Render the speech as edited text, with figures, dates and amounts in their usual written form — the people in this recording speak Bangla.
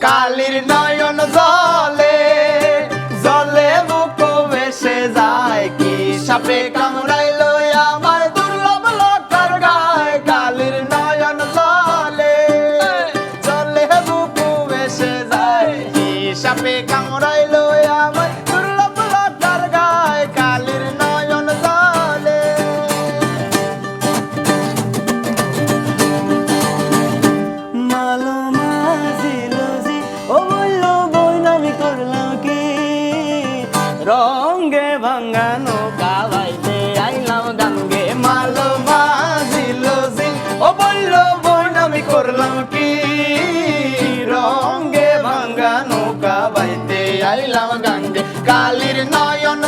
কালির নয়ন জলে জলে বুক ভেসে যায় কি সাপে কামড়াইলো আমার দুর্লভ লতার গায় কালির নয়ন জলে জলে বুক ভেসে যায় কি সাপে কামড়াইলো আমার দুর্লভ লতার গায় কালির নয়ন জলে মালো মাঝিলুজি ও বললো বোন আমি করলাম কি রঙে ভাঙ্গা নৌকা বাইতে আইলাম গাঙ্গে মালো মাঝিলুজি ও বললো বোন আমি করলাম কি রঙে ভাঙ্গা নৌকা বাইতে আইলাম গাঙ্গে কালির নয়ন